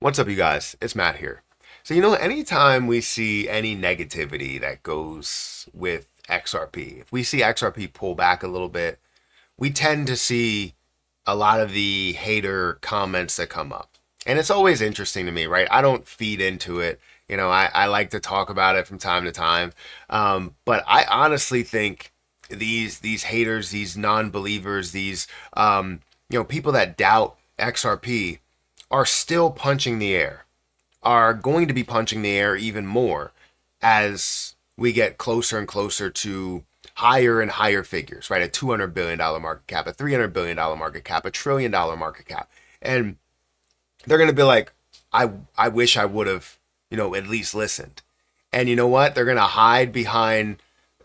What's up, you guys? It's Matt here. So, anytime we see any negativity that goes with XRP, if we see XRP pull back a little bit, we tend to see a lot of the hater comments that come up. And it's always interesting to me, right? I don't feed into it. I like to talk about it from time to time. But I honestly think these haters, these non-believers, these people that doubt XRP are still punching the air, are going to be punching the air even more as we get closer and closer to higher and higher figures, right? A $200 billion market cap, a $300 billion market cap, a $1 trillion market cap. And they're going to be like, I wish I would have, at least listened. And you know what? They're going to hide behind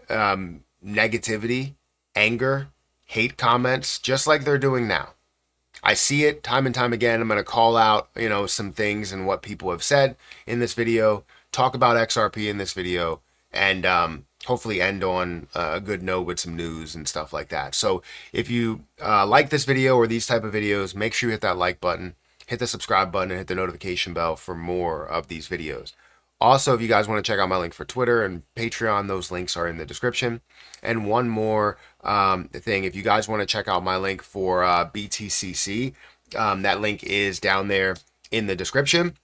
negativity, anger, hate comments, just like they're doing now. I see it time and time again. I'm going to call out, some things and what people have said in this video, talk about XRP in this video, and hopefully end on a good note with some news and stuff like that. So if you like this video or these type of videos, make sure you hit that like button, hit the subscribe button, and hit the notification bell for more of these videos. Also, if you guys want to check out my link for Twitter and Patreon, those links are in the description. And one more thing, if you guys want to check out my link for BTCC, that link is down there in the description.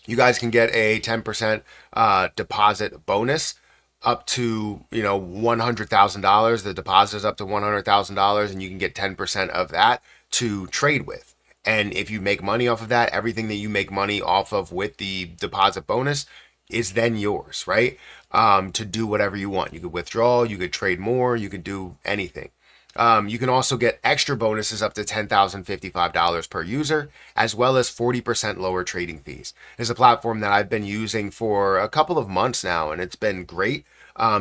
You guys can get a 10% deposit bonus up to, $100,000. The deposit is up to $100,000, and you can get 10% of that to trade with. And if you make money off of that, everything that you make money off of with the deposit bonus is then yours, right? To do whatever you want. You could withdraw, you could trade more, you could do anything. You can also get extra bonuses up to $10,055 per user, as well as 40% lower trading fees. It's a platform that I've been using for a couple of months now, and it's been great.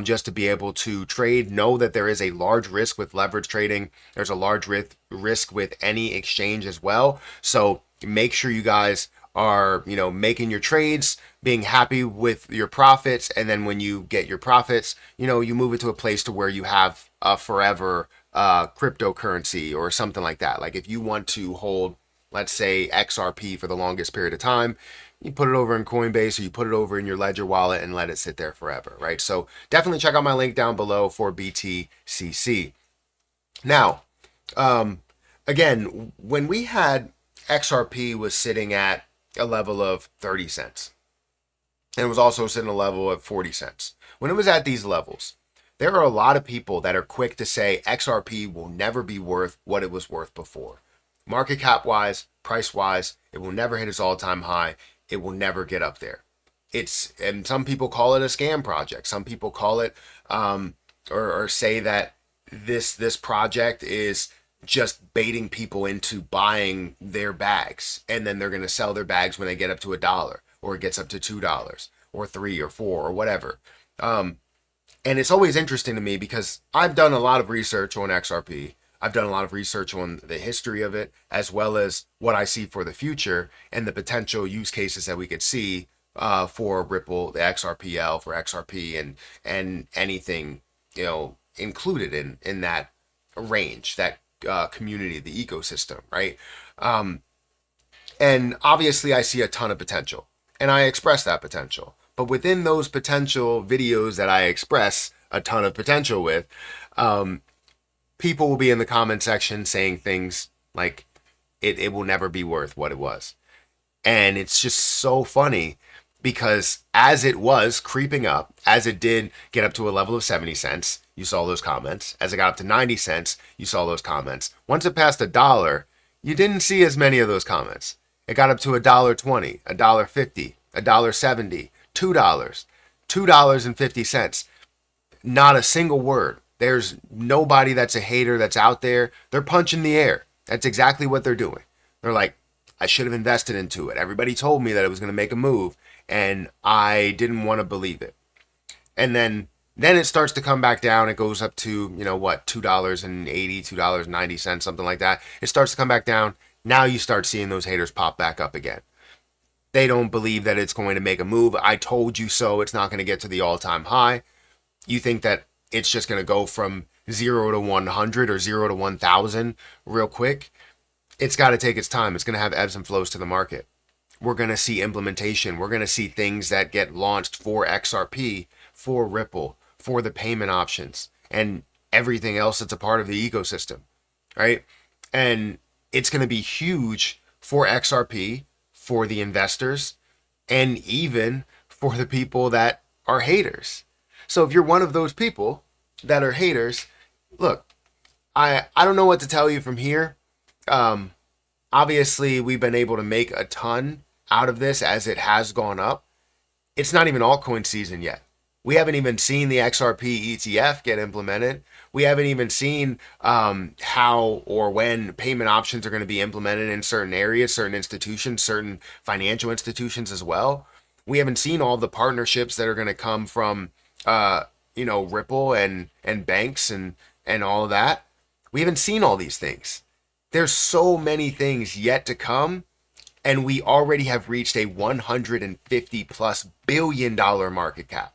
Just to be able to trade, know that there is a large risk with leverage trading. There's a large risk with any exchange as well. So make sure you guys are, making your trades, being happy with your profits. And then when you get your profits, you move it to a place to where you have a forever cryptocurrency or something like that. Like if you want to hold, let's say, XRP for the longest period of time, you put it over in Coinbase or you put it over in your Ledger wallet and let it sit there forever, right? So definitely check out my link down below for BTCC. Now, again, when we had XRP was sitting at a level of 30 cents, and it was also sitting at a level of 40 cents. When it was at these levels, there are a lot of people that are quick to say XRP will never be worth what it was worth before. Market cap wise, price wise, it will never hit its all-time high. It will never get up there. And some people call it a scam project. Some people call it or say that this project is just baiting people into buying their bags, and then they're going to sell their bags when they get up to $1 or it gets up to $2 or $3 or $4 or whatever. And it's always interesting to me because I've done a lot of research on XRP. I've done a lot of research on the history of it, as well as what I see for the future and the potential use cases that we could see for Ripple, the XRPL, for XRP, and anything included in that range, that community, the ecosystem, right? And obviously, I see a ton of potential, and I express that potential. But within those potential videos that I express a ton of potential with, people will be in the comment section saying things like it will never be worth what it was. And it's just so funny because as it was creeping up, as it did get up to a level of 70 cents, you saw those comments. As it got up to 90 cents, you saw those comments. Once it passed $1, you didn't see as many of those comments. It got up to $1.20, $1.50, $1.70, $2, $2.50. Not a single word. There's nobody that's a hater that's out there. They're punching the air. That's exactly what they're doing. They're like, I should have invested into it. Everybody told me that it was going to make a move, and I didn't want to believe it. And then it starts to come back down. It goes up to, $2.80, $2.90, something like that. It starts to come back down. Now you start seeing those haters pop back up again. They don't believe that it's going to make a move. I told you so. It's not going to get to the all-time high. You think that it's just going to go from 0 to 100 or 0 to 1,000 real quick. It's got to take its time. It's going to have ebbs and flows to the market. we're going to see implementation. We're going to see things that get launched for XRP, for Ripple, for the payment options, and everything else that's a part of the ecosystem, right? And it's going to be huge for XRP, for the investors, and even for the people that are haters. So if you're one of those people that are haters, look, I don't know what to tell you from here. Obviously, we've been able to make a ton out of this as it has gone up. It's not even altcoin season yet. We haven't even seen the XRP ETF get implemented. We haven't even seen how or when payment options are going to be implemented in certain areas, certain institutions, certain financial institutions as well. We haven't seen all the partnerships that are going to come from, Ripple and banks and all of that. We haven't seen all these things. There's so many things yet to come, and we already have reached a $150+ billion market cap,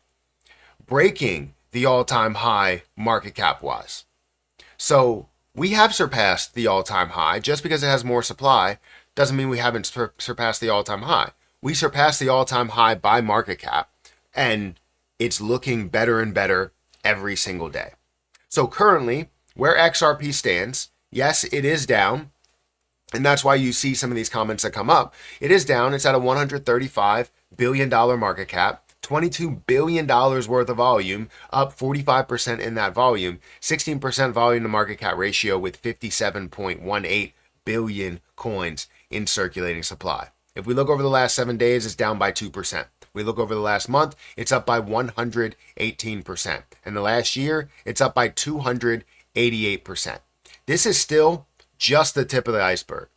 breaking the all-time high market cap wise. So we have surpassed the all-time high. Just because it has more supply doesn't mean we haven't surpassed the all-time high. We surpassed the all-time high by market cap, and it's looking better and better every single day. So currently, where XRP stands, yes, it is down, and that's why you see some of these comments that come up. It is down. It's at a $135 billion market cap, $22 billion worth of volume, up 45% in that volume, 16% volume to market cap ratio with 57.18 billion coins in circulating supply. If we look over the last 7 days, it's down by 2%. We look over the last month, it's up by 118%. And the last year, it's up by 288%. This is still just the tip of the iceberg.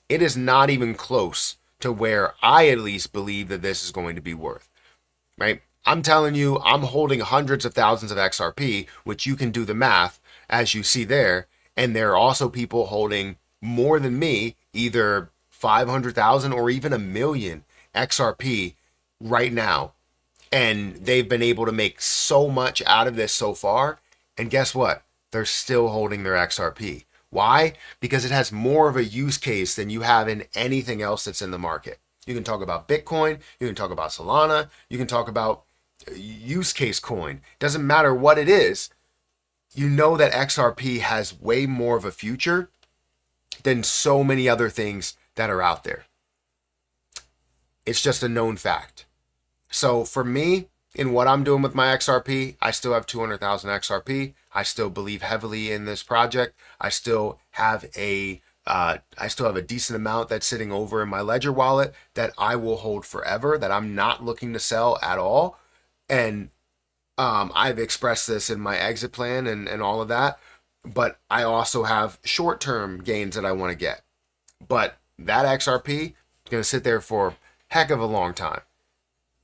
It is not even close to where I at least believe that this is going to be worth, right? I'm telling you, I'm holding hundreds of thousands of XRP, which you can do the math as you see there. And there are also people holding more than me, either 500,000 or even 1 million XRP right now. And they've been able to make so much out of this so far. And guess what? They're still holding their XRP. Why? Because it has more of a use case than you have in anything else that's in the market. You can talk about Bitcoin, you can talk about Solana, you can talk about use case coin. Doesn't matter what it is. You know that XRP has way more of a future than so many other things that are out there. It's just a known fact. So for me, in what I'm doing with my XRP, I still have 200,000 XRP. I still believe heavily in this project. I still have a decent amount that's sitting over in my Ledger wallet that I will hold forever, that I'm not looking to sell at all. And I've expressed this in my exit plan and all of that. But I also have short-term gains that I want to get. But that XRP is going to sit there for a heck of a long time.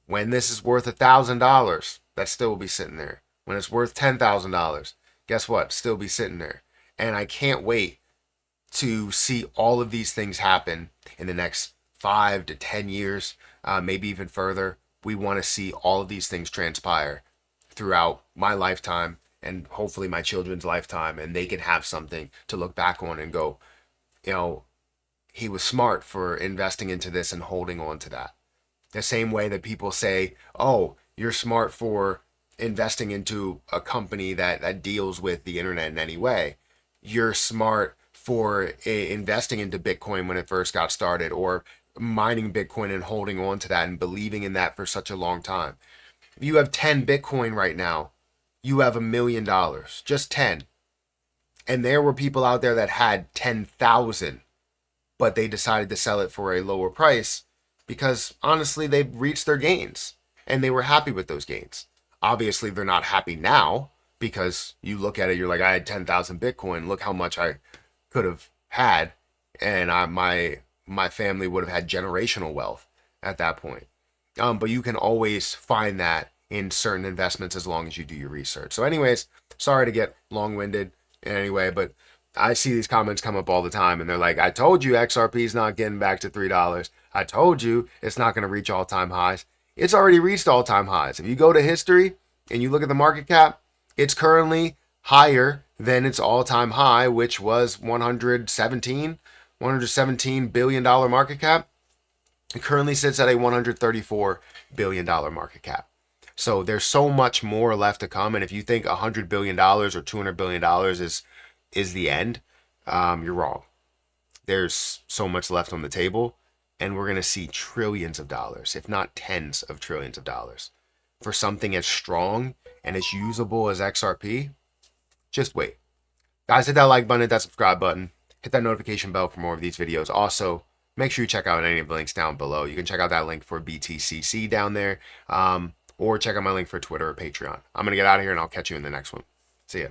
When this is worth $1,000, that still will be sitting there. When it's worth $10,000, guess what? Still be sitting there. And I can't wait to see all of these things happen in the next 5 to 10 years, maybe even further. We want to see all of these things transpire throughout my lifetime and hopefully my children's lifetime, and they can have something to look back on and go, he was smart for investing into this and holding on to that. The same way that people say, oh, you're smart for investing into a company that deals with the internet in any way. You're smart for investing into Bitcoin when it first got started, or mining Bitcoin and holding on to that and believing in that for such a long time. If you have 10 Bitcoin right now, you have $1 million, just 10. And there were people out there that had 10,000, but they decided to sell it for a lower price because honestly, they've reached their gains and they were happy with those gains. Obviously, they're not happy now because you look at it, you're like, I had 10,000 Bitcoin. Look how much I could have had. And my family would have had generational wealth at that point. But you can always find that in certain investments as long as you do your research. So anyways, sorry to get long-winded anyway, but I see these comments come up all the time and they're like, I told you XRP is not getting back to $3. I told you it's not going to reach all-time highs. It's already reached all-time highs. If you go to history and you look at the market cap, it's currently higher than its all-time high, which was $117 billion market cap. It currently sits at a $134 billion market cap. So there's so much more left to come. And if you think $100 billion or $200 billion is the end, you're wrong. There's so much left on the table, and we're going to see trillions of dollars, if not tens of trillions of dollars, for something as strong and as usable as XRP. Just wait. Guys, hit that like button, hit that subscribe button, hit that notification bell for more of these videos. Also, make sure you check out any of the links down below. You can check out that link for BTCC down there, or check out my link for Twitter or Patreon. I'm going to get out of here, and I'll catch you in the next one. See ya.